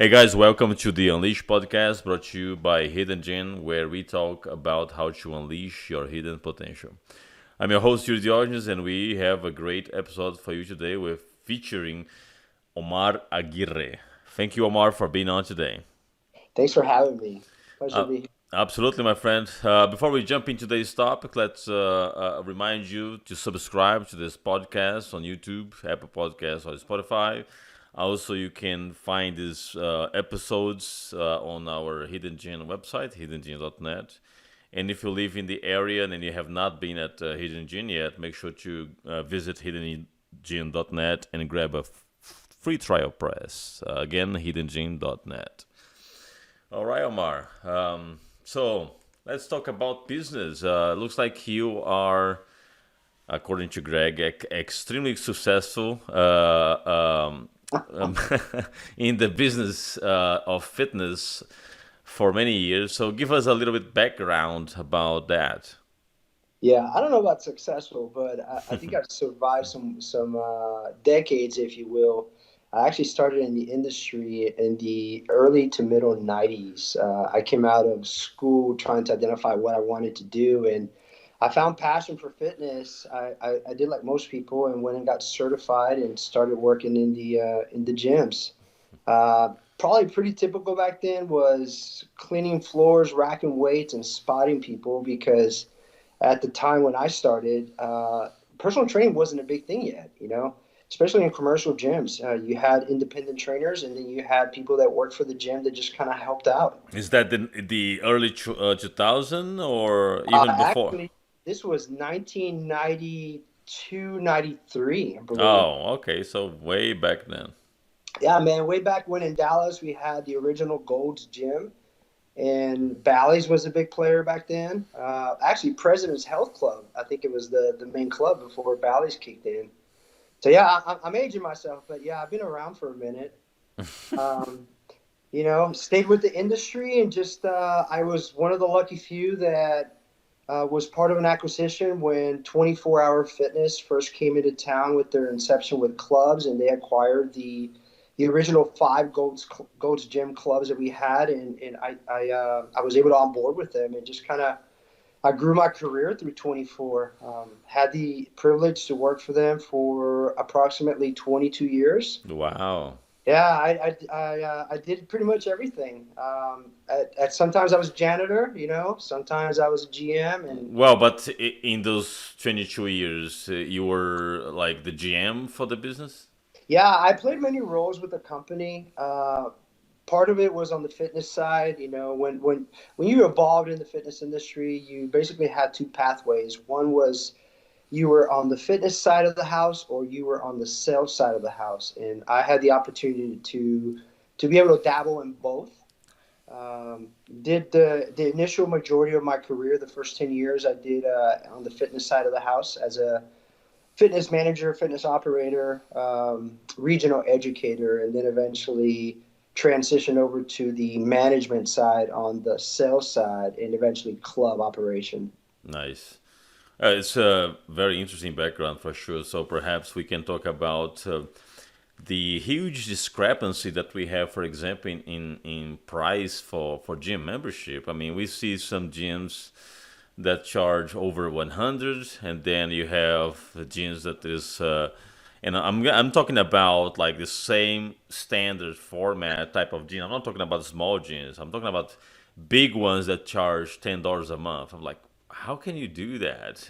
Hey guys, welcome to the Unleash podcast brought to you by Hidden Gym, where we talk about how to unleash your hidden potential. I'm your host, Yuri Diogenes, and we have a great episode for you today with featuring Omar Aguirre. Thank you, Omar, for being on today. Thanks for having me. Pleasure to Uh, be here. Absolutely, my friend. Before we jump into today's topic, let's remind you to subscribe to this podcast on YouTube, Apple Podcasts, or Spotify. Also, you can find these episodes on our Hidden Gem website, hiddengem.net. And if you live in the area and you have not been at Hidden Gem yet, make sure to visit hiddengem.net and grab a free trial press. Again, hiddengem.net. All right, Omar. So let's talk about business. Looks like you are, according to Greg, extremely successful in the business of fitness for many years. So give us a little bit background about that. Yeah, I don't know about successful, but I think I've survived some decades, if you will. I actually started in the industry in the early to middle 90s. I came out of school trying to identify what I wanted to do, and I found passion for fitness. I did like most people and went and got certified and started working in the gyms. Probably pretty typical back then was cleaning floors, racking weights, and spotting people because at the time when I started, personal training wasn't a big thing yet, especially in commercial gyms. You had independent trainers and then you had people that worked for the gym that just kind of helped out. Is that the early 2000 or even before? Actually, this was 1992, 93, I believe. Oh, okay. So way back then. Yeah, man, way back when in Dallas, we had the original Gold's Gym. And Bally's was a big player back then. Actually, President's Health Club, I think it was the main club before Bally's kicked in. So yeah, I'm aging myself, but yeah, I've been around for a minute. Um, Stayed with the industry and just I was one of the lucky few that was part of an acquisition when 24-hour fitness first came into town with their inception with clubs, and they acquired the original five Gold's Gym clubs that we had, and I was able to onboard with them and just kind of I grew my career through 24. Had the privilege to work for them for approximately 22 years. Wow. Yeah, I did pretty much everything. At sometimes I was janitor, sometimes I was a GM, and Well, but in those 22 years, you were like the GM for the business? yeah, I played many roles with the company. Part of it was on the fitness side. When you evolved in the fitness industry, you basically had two pathways. One was you were on the fitness side of the house, or you were on the sales side of the house, and I had the opportunity to be able to dabble in both. Did the initial majority of my career, the first 10 years, I did on the fitness side of the house as a fitness manager, fitness operator, regional educator, and then eventually transitioned over to the management side on the sales side, and eventually club operation. Nice. It's a very interesting background for sure. So perhaps we can talk about the huge discrepancy that we have, for example, in price for gym membership. I mean, we see some gyms that charge over 100, and then you have the gyms that is and I'm talking about like the same standard format type of gym. I'm not talking about small gyms. I'm talking about big ones that charge $10 a month. I'm like, how can you do that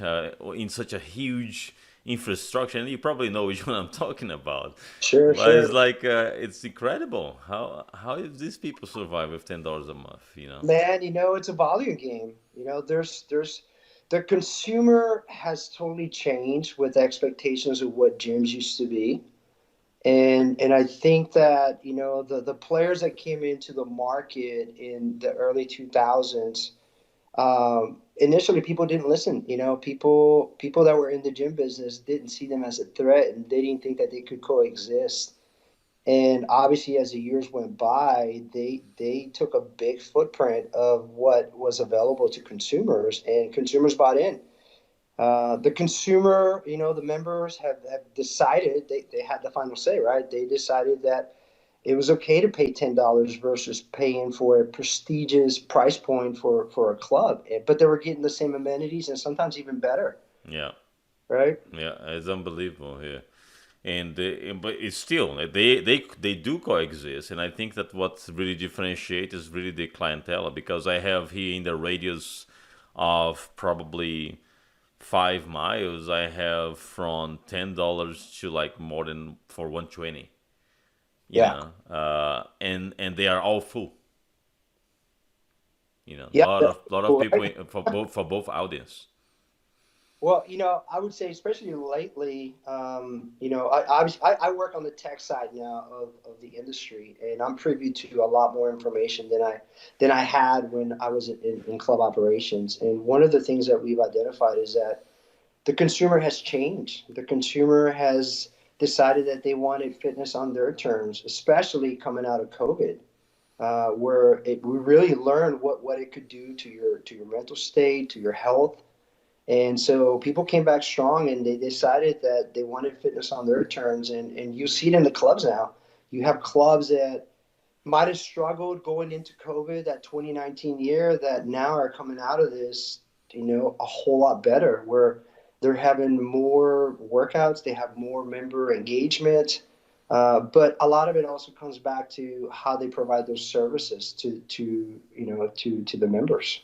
in such a huge infrastructure? And you probably know which one I'm talking about. Sure, But it's sure. like it's incredible how do these people survive with $10 a month? You know. Man, it's a volume game. There's the consumer has totally changed with expectations of what gyms used to be. And I think that, the players that came into the market in the early 2000s, initially people didn't listen. People that were in the gym business didn't see them as a threat, and they didn't think that they could coexist. And obviously, as the years went by, they took a big footprint of what was available to consumers, and consumers bought in. The consumer, the members have decided they had the final say, right? They decided that it was okay to pay $10 versus paying for a prestigious price point for a club. But they were getting the same amenities and sometimes even better, Yeah, right? yeah, it's unbelievable here. But it's still they do coexist, and I think that what really differentiates is really the clientele, because I have here in the radius of probably 5 miles, I have from $10 to like more than for 120, Yeah, and they are all full. yeah. Lot of Cool, people right? for both audience. Well, I would say especially lately, I work on the tech side now of the industry, and I'm privy to a lot more information than I had when I was in club operations. And one of the things that we've identified is that the consumer has changed. The consumer has decided that they wanted fitness on their terms, especially coming out of COVID, where we really learned what it could do to your mental state, to your health. And so people came back strong and they decided that they wanted fitness on their terms. And you see it in the clubs now. You have clubs that might have struggled going into COVID, that 2019 year, that now are coming out of this, a whole lot better, where they're having more workouts, they have more member engagement. But a lot of it also comes back to how they provide those services to the members.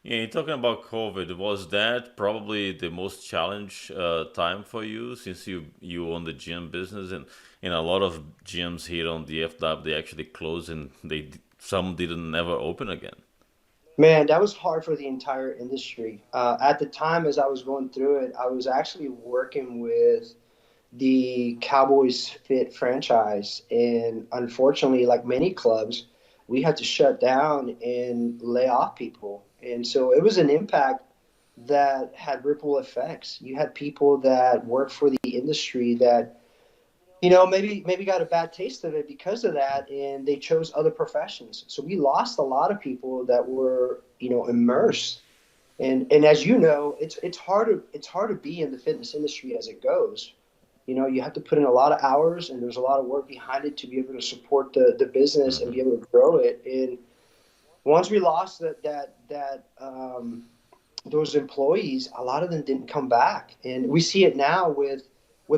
Yeah, you're talking about COVID. Was that probably the most challenge time for you, since you own the gym business, and a lot of gyms here on the FW, they actually closed, and some didn't never open again. Man, that was hard for the entire industry. At the time, as I was going through it, I was actually working with the Cowboys Fit franchise. And unfortunately, like many clubs, we had to shut down and lay off people. And so it was an impact that had ripple effects. You had people that work for the industry that, maybe got a bad taste of it because of that, and they chose other professions. So we lost a lot of people that were, immersed. And as you know, it's hard to be in the fitness industry as it goes. You have to put in a lot of hours, and there's a lot of work behind it to be able to support the business and be Hmm. able to grow it. And once we lost that those employees, a lot of them didn't come back, and we see it now with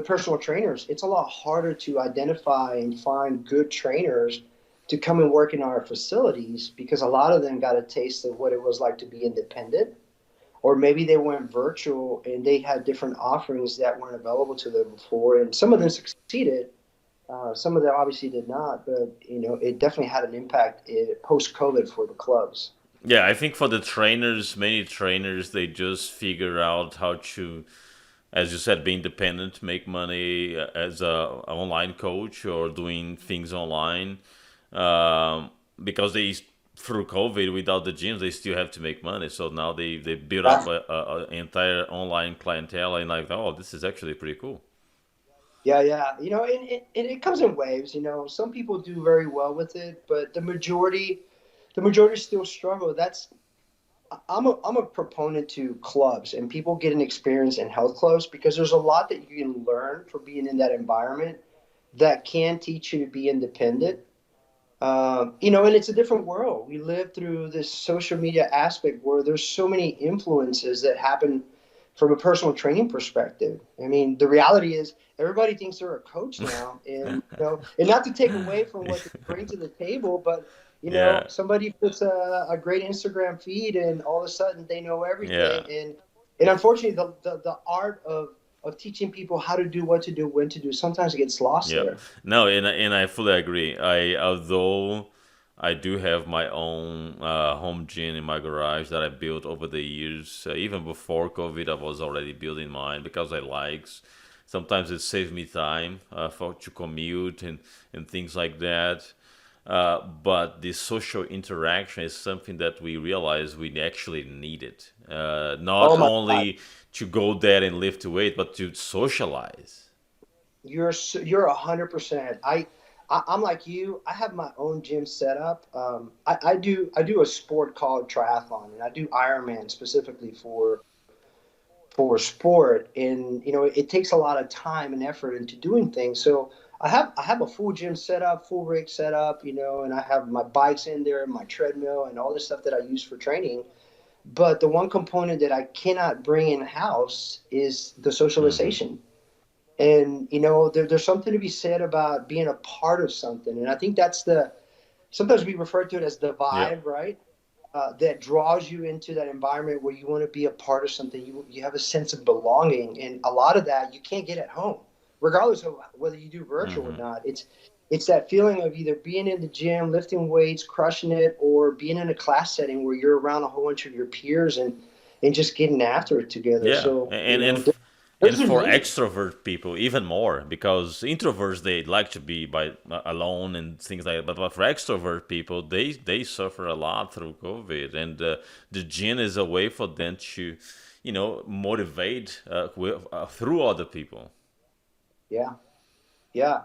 personal trainers. It's a lot harder to identify and find good trainers to come and work in our facilities because a lot of them got a taste of what it was like to be independent, or maybe they went virtual and they had different offerings that weren't available to them before. And some of them succeeded, some of them obviously did not, but it definitely had an impact post COVID for the clubs. Yeah, I think for the trainers, many trainers, they just figure out how to, as you said, be independent, make money as a online coach or doing things online, because they, through COVID, without the gyms, they still have to make money. So now they build up a entire online clientele, and like, oh, this is actually pretty cool. Yeah, yeah. And it comes in waves. Some people do very well with it, but the majority still struggle. I'm a proponent to clubs and people getting experience in health clubs because there's a lot that you can learn from being in that environment that can teach you to be independent. And it's a different world. We live through this social media aspect where there's so many influences that happen from a personal training perspective. I mean, the reality is everybody thinks they're a coach now, and not to take away from what they bring to the table, but Yeah, somebody puts a great Instagram feed, and all of a sudden they know yeah. everything. And unfortunately, the art of teaching people how to do, what to do, when to do, sometimes it gets lost Yep. there. No, and I fully agree. Although I do have my own home gym in my garage that I built over the years. Even before COVID, I was already building mine because I likes. Sometimes it saves me time for to commute and things like that. But the social interaction is something that we realize we actually need it. Not Oh my God. only to go there and lift weight, but to socialize. You're 100%. I'm like you. I have my own gym set up. I do a sport called triathlon, and I do Ironman specifically for sport. And it takes a lot of time and effort into doing things. So I have a full gym set up, full rig set up, and I have my bikes in there, my treadmill, and all the stuff that I use for training. But the one component that I cannot bring in house is the Hmm. socialization. And there's something to be said about being a part of something. And I think that's the sometimes we refer to it as the Yeah. vibe, right? That draws you into that environment where you want to be a part of something. You have a sense of belonging, and a lot of that you can't get at home, regardless of whether you do virtual or Hmm. not. It's that feeling of either being in the gym, lifting weights, crushing it, or being in a class setting where you're around a whole bunch of your peers and just getting after it together. Yeah, So and there's a for need. extrovert people even more because introverts they like to be by alone and things like that. But for extrovert people, they suffer a lot through COVID, and the gym is a way for them to, motivate through other people. Yeah. Yeah,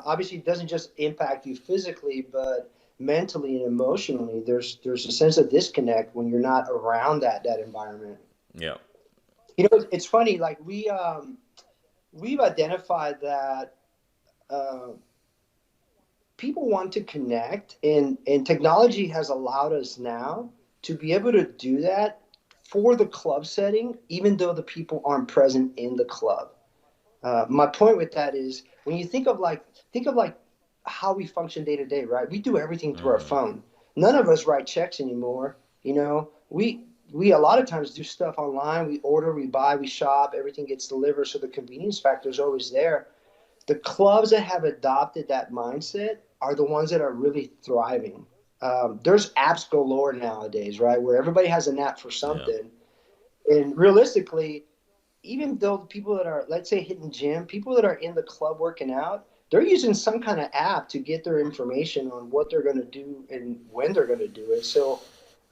obviously it doesn't just impact you physically, but mentally and emotionally. There's a sense of disconnect when you're not around that environment. Yeah. It's funny. Like we've identified that uh, people want to connect, and technology has allowed us now to be able to do that for the club setting, even though the people aren't present in the club. My point with that is when you think of like how we function day to day, right? We do everything through our Hmm. phone. None of us write checks anymore. We a lot of times do stuff online. We order, we buy, we shop. Everything gets delivered, so the convenience factor is always there. The clubs that have adopted that mindset are the ones that are really thriving. There's apps galore nowadays, right? Where everybody has an app for Yeah. something, and realistically, even though the people that are, let's say, hitting gym, people that are in the club working out, they're using some kind of app to get their information on what they're going to do and when they're going to do it. So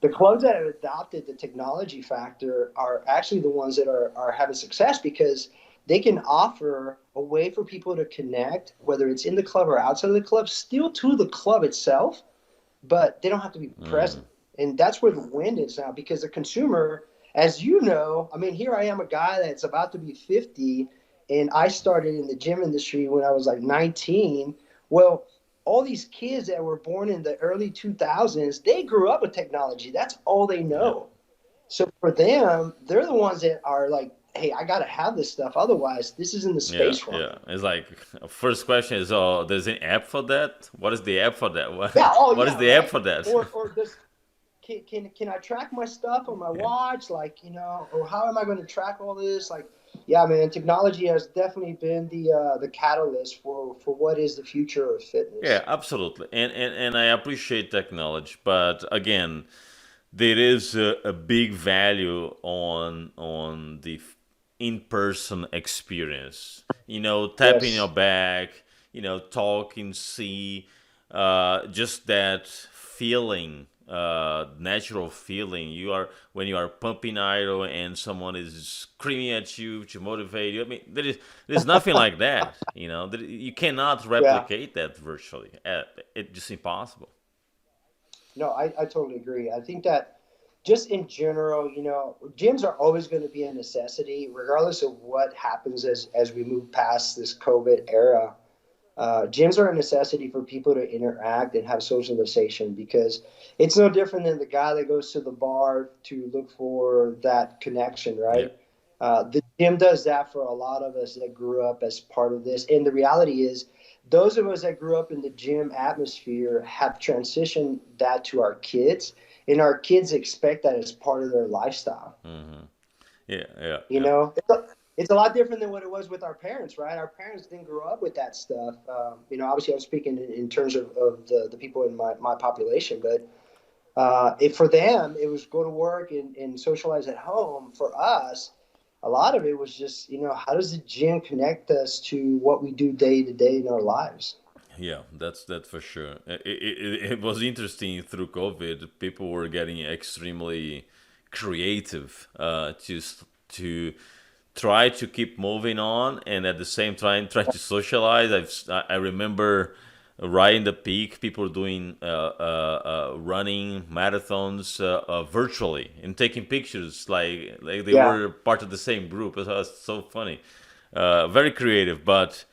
the clubs that have adopted the technology factor are actually the ones that are having success because they can offer a way for people to connect, whether it's in the club or outside of the club, still to the club itself, but they don't have to be Hmm. present. And that's where the win is now because the consumer, as you know, I mean, here I am, a guy that's about to be 50, and I started in the gym industry when I was like 19. Well, all these kids that were born in the early 2000s, they grew up with technology. That's all they Yeah. know. So for them, they're the ones that are like, hey, I got to have this stuff. Otherwise, this isn't the Yeah, space for yeah. me. It's like first question is, oh, there's an app for that? What is the app for that? Yeah. Oh, What is yeah. the app Right. for that? Or does can I track my stuff on my Yeah. watch? Like, or how am I going to track all this? Like, yeah, man, technology has definitely been the catalyst for what is the future of Yeah, fitness. absolutely. And I appreciate technology, but again, there is a big value on the in-person experience. Tapping your Yes. back, talking, see, just that feeling, natural feeling. You are when you are pumping idle and someone is screaming at you to motivate you. I mean, there's nothing like that. You cannot Yeah. replicate that virtually. It's just impossible. No, I totally agree. I think that just in general, gyms are always going to be a necessity, regardless of what happens as we move past this COVID era. Gyms are a necessity for people to interact and have socialization because it's no different than the guy that goes to the bar to look for that connection, Yeah. right? The gym does that for a lot of us that grew up as part of this. And the reality is, those of us that grew up in the gym atmosphere have transitioned that to our kids, and our kids expect that as part of their lifestyle. Hmm. Yeah. Yeah. You Yeah. know, it's a lot different than what it was with our parents, right? Our parents didn't grow up with that stuff. Obviously, I'm speaking in terms of the people in my population, but for them, it was go to work and socialize at home. For us, a lot of it was just, how does the gym connect us to what we do day to day in our lives? Yeah, that's for sure. It was interesting through COVID. People were getting extremely creative to try to keep moving on, and at the same time try to socialize. I remember right in the peak, people doing running marathons virtually and taking pictures like they Yeah, were part of the same group. It was so funny, very creative, but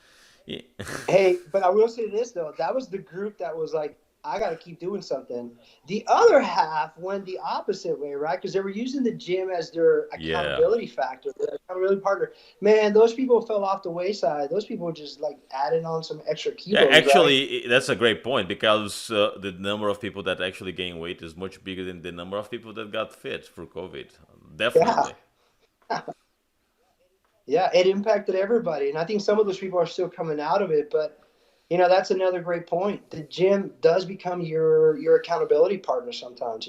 Yeah. Hey, but I will say this though, that was the group that was like, I got to keep doing something. The other half went the opposite way, right? Because they were using the gym as their Yeah. accountability factor, their accountability partner. Man, those people fell off the wayside. Those people just like added on some extra Yeah, kilos, right? actually, that's a great point because the number of people that actually gain weight is much bigger than the number of people that got fit through COVID. Yeah, Definitely. yeah, it impacted everybody, and I think some of those people are still coming out of it. But that's another great point. The gym does become your accountability partner sometimes.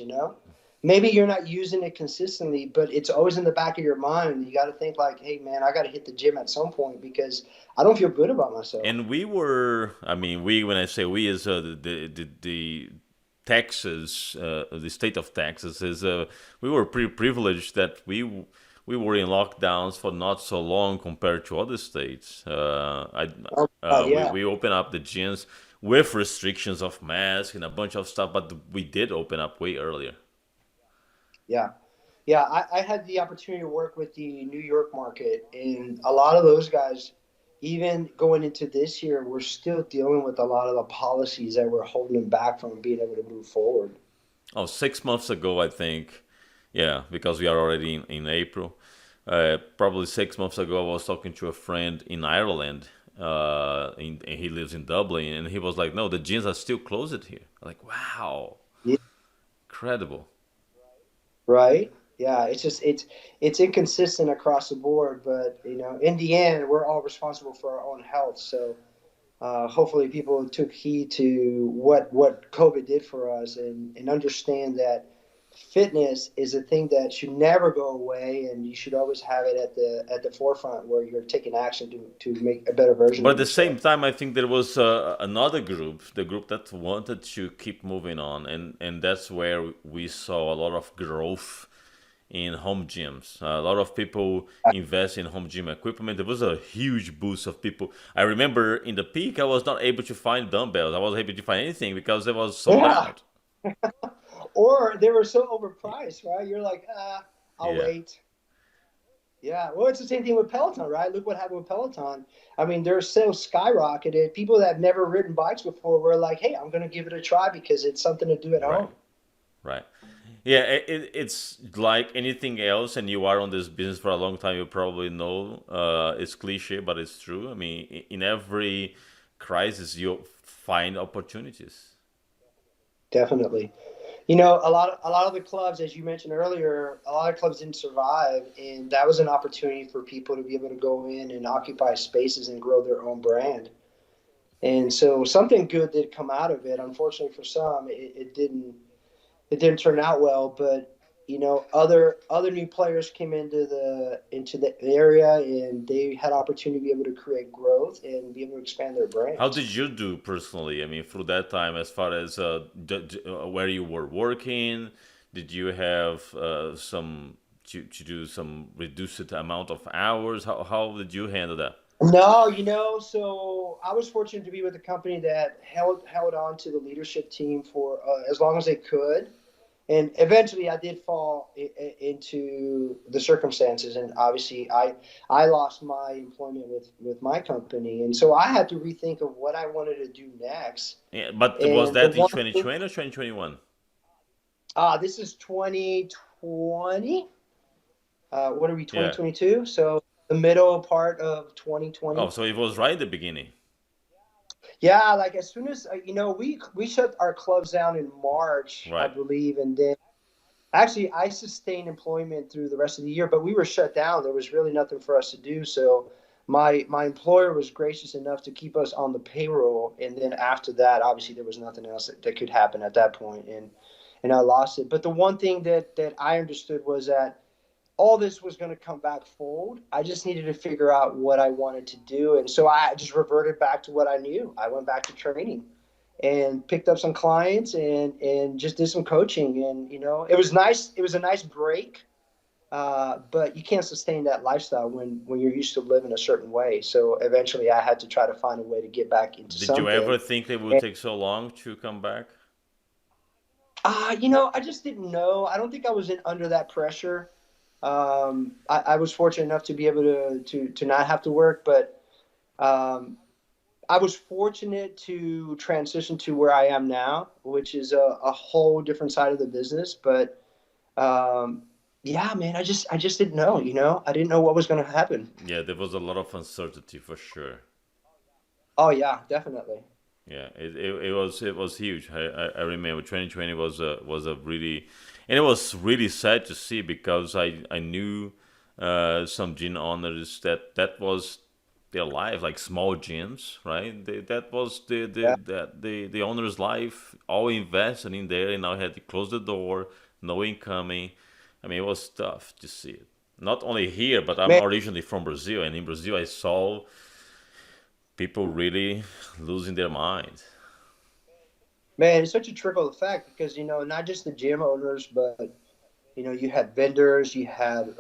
Maybe you're not using it consistently, but it's always in the back of your mind. You got to think like, hey, man, I got to hit the gym at some point because I don't feel good about myself. And we were, I mean, we, when I say we, is the Texas, the state of Texas, is we were pretty privileged that we were in lockdowns for not so long compared to other states. Oh, We, yeah, we opened up the gyms with restrictions of masks and a bunch of stuff, but we did open up way earlier. yeah. Yeah, I had the opportunity to work with the New York market, and a lot of those guys, even going into this year, we're still dealing with a lot of the policies that were holding them back from being able to move forward. Oh, 6 months ago, I think. Yeah, because we are already in April. Probably 6 months ago, I was talking to a friend in Ireland. And he lives in Dublin, and he was like, "No, the gyms are still closed here." I'm like, wow, Yeah, incredible. right? Yeah, it's inconsistent across the board, but in the end, we're all responsible for our own health. So hopefully, people took heed to what COVID did for us, and understand that fitness is a thing that should never go away, and you should always have it at the forefront where you're taking action to make a better version But of at the same yourself. time, I think there was another group, the group that wanted to keep moving on, and that's where we saw a lot of growth in home gyms. A lot of people invest in home gym equipment. There was a huge boost of people. I remember in the peak, I was not able to find dumbbells. I wasn't able to find anything because it was sold Yeah, out. or they were so overpriced, right? You're like, I'll Yeah, wait. Yeah, well, it's the same thing with Peloton, right? Look what happened with Peloton. I mean, their sales skyrocketed. People that have never ridden bikes before were like, "Hey, I'm going to give it a try because it's something to do at right, home." right. Yeah, it's like anything else, and you are on this business for a long time. You probably know it's cliche, but it's true. I mean, in every crisis, you find opportunities. Definitely. A lot of the clubs, as you mentioned earlier, a lot of clubs didn't survive, and that was an opportunity for people to be able to go in and occupy spaces and grow their own brand. And so something good did come out of it. Unfortunately for some, it didn't turn out well, but other new players came into the area, and they had opportunity to be able to create growth and be able to expand their How brands. did you do personally? I mean, through that time, as far as where you were working, did you have some to do some reduced amount of hours? How did you handle that? No, so I was fortunate to be with a company that held on to the leadership team for as long as they could, and eventually I did fall into the circumstances, and obviously I lost my employment with my company, and so I had to rethink of what I wanted to do next. Yeah, but was And the that in one thing, 2020 or 2021? this is 2020. What are we, Yeah. 2022? So the middle part of Oh, 2020. so it was right at the beginning. Yeah, like as soon as we shut our clubs down in March, I Right. believe, and then actually I sustained employment through the rest of the year, but we were shut down. There was really nothing for us to do. So my employer was gracious enough to keep us on the payroll, and then after that, obviously there was nothing else that could happen at that point, and I lost it. But the one thing that I understood was that all this was going to come back fold. I just needed to figure out what I wanted to do. And so I just reverted back to what I knew. I went back to training and picked up some clients and just did some coaching. And, it was nice. It was a nice break. But you can't sustain that lifestyle when you're used to living a certain way. So eventually I had to try to find a way to get back into Did you ever something. think it would And, take so long to come back? I just didn't know. I don't think I was under that pressure. I was fortunate enough to be able to not have to work, but um, I was fortunate to transition to where I am now, which is a whole different side of the business. But um, yeah, man, I just didn't know. I didn't know what was going to happen. Yeah, there was a lot of uncertainty for sure. Oh yeah, definitely. Yeah, it was huge. I remember 2020 was a really, and it was really sad to see because I knew some gym owners that was their life, like small gyms, right? That was Yeah, the owner's life, all invested in there, and now had to close the door, no incoming. I mean, it was tough to see it. Not only here, but I'm man, originally from Brazil, and in Brazil I saw people really losing their mind. man, it's such a trickle effect because not just the gym owners, but you had vendors, you had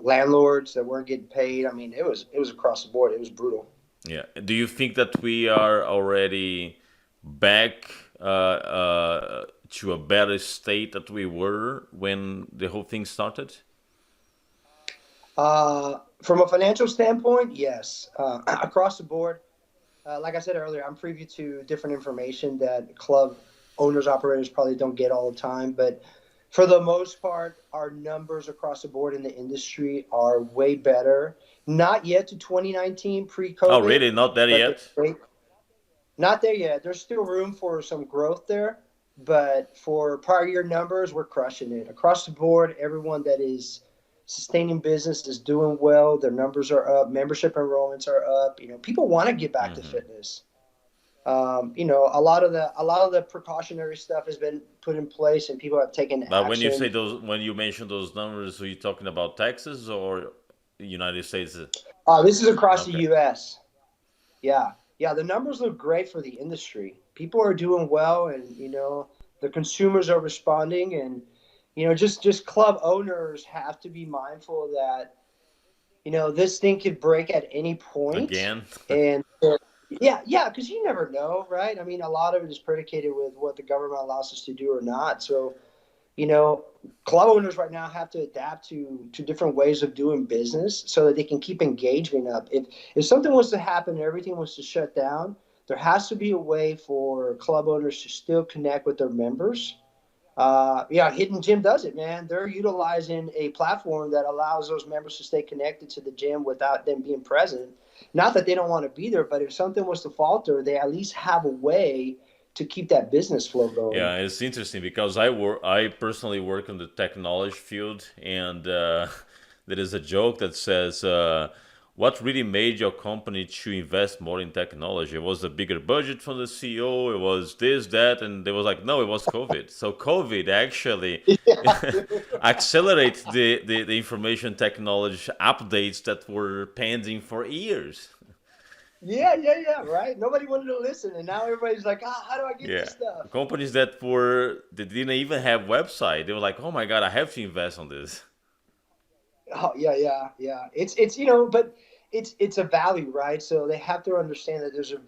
landlords that weren't getting paid. I mean, it was across the board. It was brutal. Yeah. Do you think that we are already back to a better state that we were when the whole thing started? From a financial standpoint, yes, across the board. Like I said earlier, I'm privy to different information that club owners, operators probably don't get all the time. But for the most part, our numbers across the board in the industry are way better. Not yet to 2019 Oh, pre-COVID, really? Not there but they're yet? great. Not there yet. There's still room for some growth there. But for prior year numbers, we're crushing it across the board. Everyone that is sustaining business is doing well. Their numbers are up. Membership enrollments are up. People want to get back to Hmm. fitness. A lot of the precautionary stuff has been put in place, and people have taken But when you say action. those, when you mention those numbers, are you talking about Texas or United States? This is across the Okay. U.S. Yeah, yeah, the numbers look great for the industry. People are doing well, and the consumers are responding, and just club owners have to be mindful that this thing could break at any point. Again? And yeah, yeah, because you never know, right? I mean, a lot of it is predicated with what the government allows us to do or not. So you know, club owners right now have to adapt to different ways of doing business so that they can keep engagement up. If something was to happen and everything was to shut down, there has to be a way for club owners to still connect with their members. Yeah, Hidden Gym does it, man. They're utilizing a platform that allows those members to stay connected to the gym without them being present. Not that they don't want to be there, but if something was to falter, they at least have a way to keep that business flow going. Yeah, it's interesting because I personally work in the technology field, and there is a joke that says, "What really made your company to invest more in technology? It was a bigger budget from the CEO. It was this, that," and they was like, "No, it was COVID." So COVID actually Yeah. accelerate the information technology updates that were pending for years. Yeah, yeah, yeah, right. Nobody wanted to listen, and now everybody's like, how do I get Yeah. this stuff? Companies that didn't even have website, they were like, "Oh my god, I have to invest on this." Oh, yeah, yeah, yeah. But it's a value, right? So they have to understand that there's a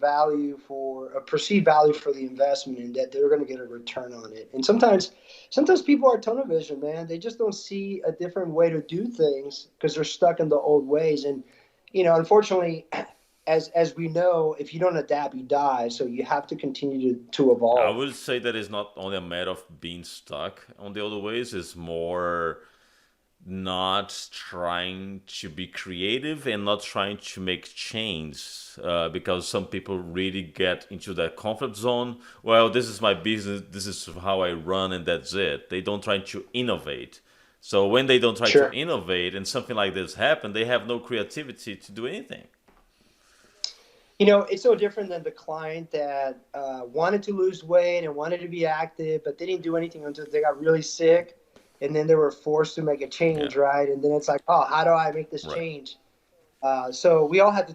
perceived value for the investment, and that they're going to get a return on it. And sometimes people are tunnel vision, man. They just don't see a different way to do things because they're stuck in the old ways. And unfortunately, as we know, if you don't adapt, you die. So you have to continue to I evolve. would say that it's not only a matter of being stuck on the other ways, it's more not trying to be creative and not trying to make change, because some people really get into that comfort zone. Well, this is my business, this is how I run, and that's it. They don't try to innovate. So when they don't try to Sure. innovate and something like this happen, they have no creativity to do anything. It's so different than the client that wanted to lose weight and wanted to be active, but they didn't do anything until they got really sick, and then they were forced to make a Yeah, change, right? And then it's like, oh, how do I make this right. change? So we all have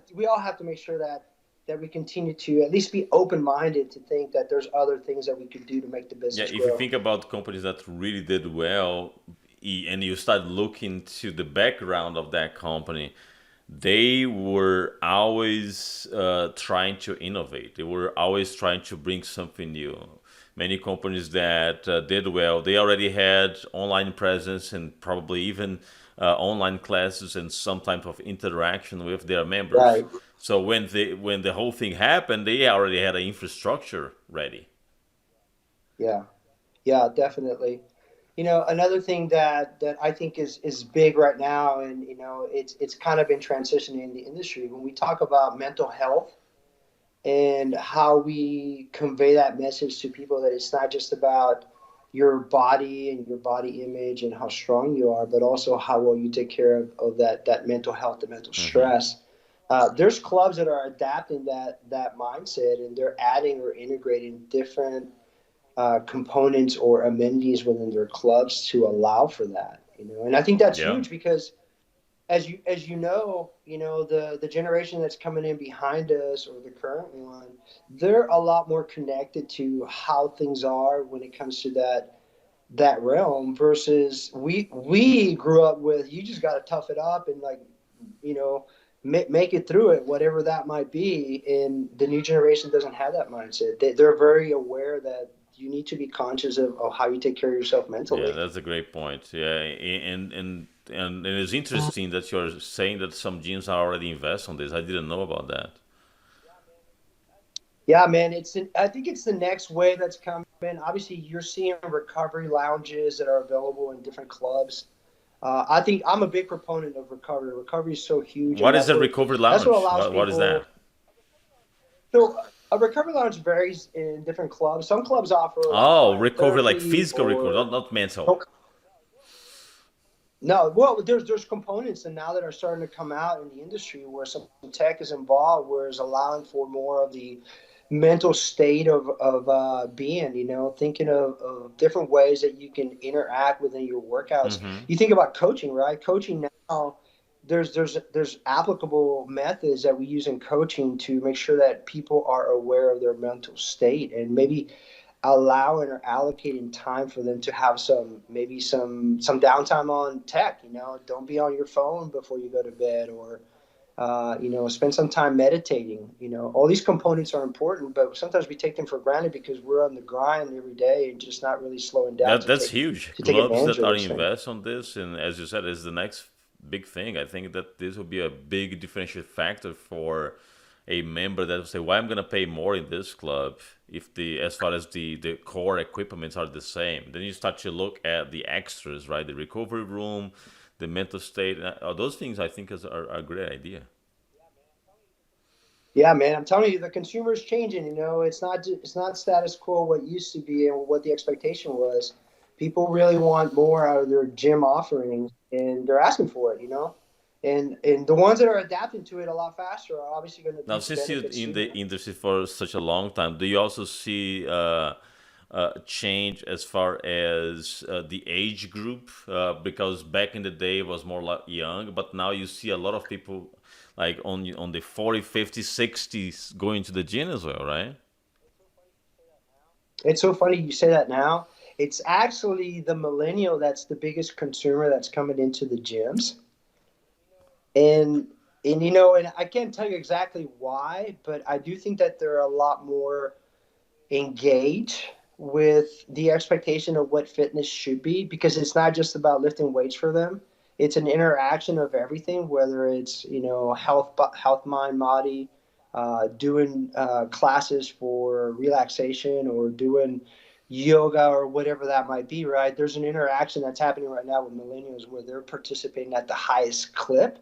to make sure that we continue to at least be open minded to think that there's other things that we could do to make the Yeah, business if you grow. think about companies that really did well, and you start looking to the background of that company, they were always trying to innovate. They were always trying to bring something new. Many companies that did well, they already had online presence and probably even online classes and some type of interaction with their members. Right. So when the whole thing happened, they already had an infrastructure ready. Yeah. Yeah, definitely. Another thing that I think is big right now, and it's kind of been transitioning in the industry when we talk about mental health and how we convey that message to people that it's not just about your body and your body image and how strong you are, but also how well you take care of that mental health, the mental Hmm. stress. There's clubs that are adapting that mindset, and they're adding or integrating different components or amenities within their clubs to allow for that. And I think that's Yeah. huge because the generation that's coming in behind us or the current one, they're a lot more connected to how things are when it comes to that realm versus we grew up with you just got to tough it up and like you know make it through it whatever that might be, and the new generation doesn't have that mindset. They're very aware that you need to be conscious of how you take care of yourself Yeah, mentally. that's a great point. Yeah, and it's interesting that you're saying that some gyms are already invest on this. I didn't know about that. Yeah, man, I think it's the next wave that's coming. Obviously, you're seeing recovery lounges that are available in different clubs. I think I'm a big proponent of recovery. Recovery is so huge, and What is the recovery that's what lounge? allows What is that? people. So a recovery lounge varies in different clubs. Some clubs offer a lot of Oh, client recovery like therapy physical recovery, or not mental. no. Well, there's components and now that are starting to come out in the industry where some tech is involved, where it's allowing for more of the mental state of being, thinking of different ways that you can interact within your workouts. Hmm. You think about coaching, right? Coaching now, there's applicable methods that we use in coaching to make sure that people are aware of their mental state and maybe allowing or allocating time for them to have some downtime on tech. Don't be on your phone before you go to bed, or spend some time meditating. All these components are important, but sometimes we take them for granted because we're on the grind every day and just not really slowing down to That's take huge. to take Clubs advantage that of are those things. invest on this, and as you said, is the next big thing. I think that this will be a big differential factor for a member that will say, "Why I'm gonna pay more in this club if the as far as the core equipments are the same." Then you start to look at the extras, right? The recovery room, the mental state, those things. I think are a great idea. Yeah, man, I'm telling you, the consumer is changing. It's not status quo what used to be and what the expectation was. People really want more out of their gym offerings, and they're asking for it. And the ones that are adapting to it a lot faster are obviously going to Now, reap the since you're benefits in the sooner. industry for such a long time, do you also see change as far as the age group? Because back in the day it was more like young, but now you see a lot of people like on the 40, 50, 60s going to the gym as well, right? It's so funny you say that now. It's actually the millennial that's the biggest consumer that's coming into the gyms. And and I can't tell you exactly why, but I do think that they're a lot more engaged with the expectation of what fitness should be because it's not just about lifting weights for them. It's an interaction of everything, whether it's health, mind, body, doing classes for relaxation or doing yoga or whatever that might be. Right? There's an interaction that's happening right now with millennials where they're participating at the highest clip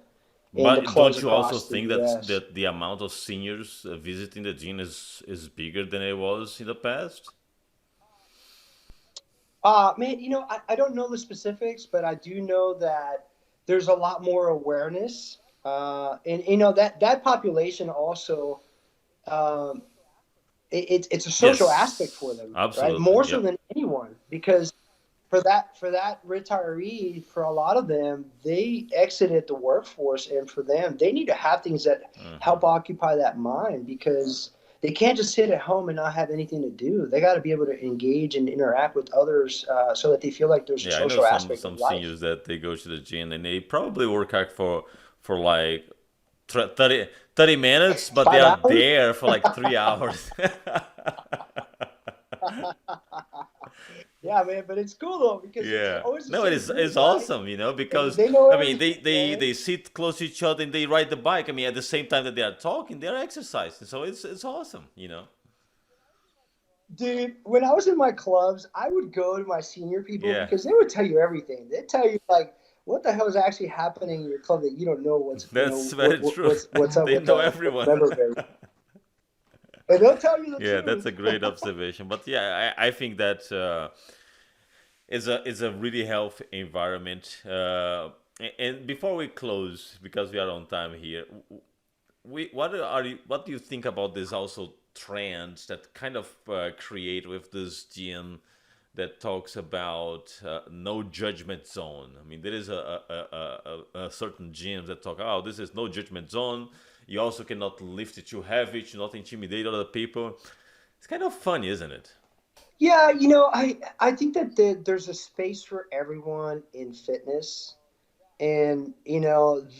in the But clubs don't you also across the think U.S. that the amount of seniors visiting the gym is bigger than it was in the past? Man, I don't know the specifics, but I do know that there's a lot more awareness, and that population also, um, it's a social aspect for Yes, them, right? absolutely. More so Yep. than anyone, because for that retiree, for a lot of them, they exited the workforce, and for them, they need to have things that help occupy that mind because they can't just sit at home and not have anything to do. They got to be able to engage and interact with others so that they feel like there's a Yeah, I know social aspect some of life. seniors that they go to the gym and they probably work out for like 30 minutes, but they 5 are hours? there for like 3 hours. Yeah, man, but it's cool though because it's Yeah. always the No, same it's group, right? awesome, And because they know I mean everything, man. they sit close to each other and they ride the bike. I mean, at the same time that they are talking, they're exercising. So it's awesome. Dude, when I was in my clubs, I would go to my senior people Yeah. because they would tell you everything. They'd tell you like what the hell is actually happening in your club that you don't know That's very true. what's up They with know the everyone. member base. And they'll tell you the Yeah, that's truth. a great observation. But yeah, I think that is a really healthy environment. And before we close, because we are on time here, what do you think about this also trends that kind of create with this gym that talks about no judgment zone? I mean, there is a certain gyms that talk, oh, this is no judgment zone. You also cannot lift it too heavy to not intimidate other people. It's kind of funny, isn't it? Yeah, I think that there's a space for everyone in fitness, and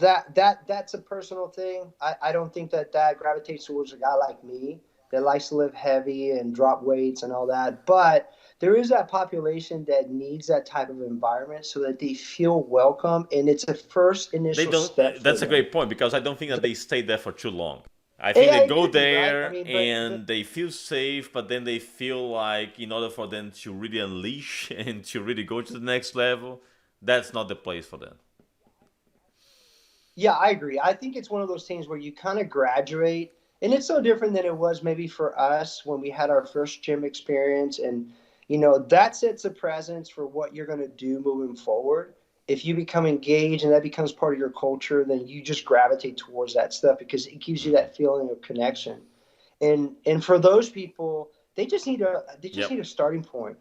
that's a personal thing. I don't think that gravitates towards a guy like me that likes to lift heavy and drop weights and all that. But there is that population that needs that type of environment so that they feel welcome, and it's a first They initial don't. step for That's a them. great point because I don't think that they stay there for too long. I think Yeah, they it go could be right. I there mean, but and they feel safe, but then they feel like in order for them to really unleash and to really go to the next level, that's not the place for them. yeah, I agree. I think it's one of those things where you kind of graduate, and it's so different than it was maybe for us when we had our first gym experience. And, that sets a presence for what you're going to do moving forward. If you become engaged and that becomes part of your culture, then you just gravitate towards that stuff because it gives you Hmm. that feeling of connection. And for those people, they just need a starting point,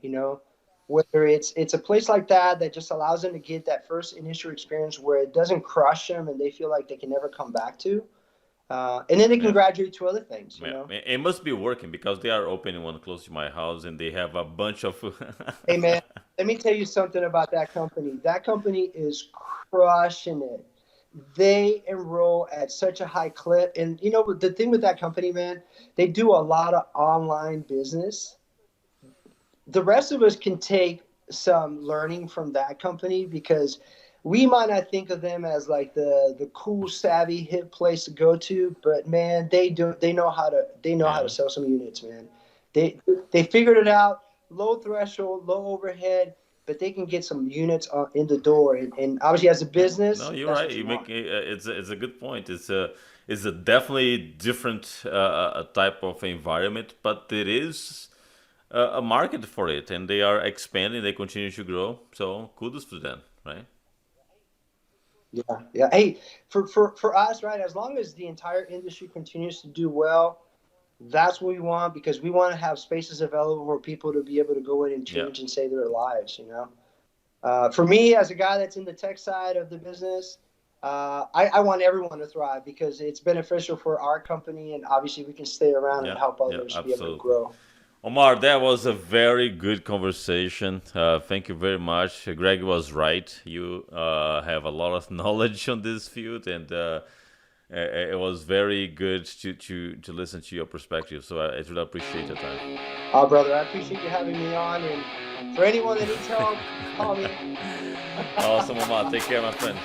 whether it's a place like that just allows them to get that first initial experience where it doesn't crush them and they feel like they can never come back to, and then they can Yeah. graduate to other things, Yeah, it must be working because they are opening one close to my house and they have a bunch of. Hey man, let me tell you something about that company. That company is crushing it. They enroll at such a high clip, and the thing with that company, man, they do a lot of online business. The rest of us can take some learning from that company because we might not think of them as like the cool, savvy, hip place to go to, but man, they know how to Yeah. sell some units, man. They they figured it out. Low threshold, low overhead, but they can get some units in the door. And obviously, as a Yeah, no, business, you're that's right. what you You make want. it's a good point. It's a definitely different type of environment, but there is a market for it, and they are expanding. They continue to grow. So kudos to them, right? Yeah, yeah. Hey, for us, right? As long as the entire industry continues to do well, that's what we want because we want to have spaces available for people to be able to go in and Yeah, change and save their lives. For me, as a guy that's in the tech side of the business, I want everyone to thrive because it's beneficial for our company, and obviously we can stay around and yeah, help yeah, others be able to absolutely. grow. Omar, that was a very good conversation. Thank you very much. Greg was right. You have a lot of knowledge on this field, and it was very good to listen to your perspective. So I really appreciate your time. Oh, brother, I appreciate you having me on, and for anyone that needs help, call me. Awesome, Omar. Take care, my friend.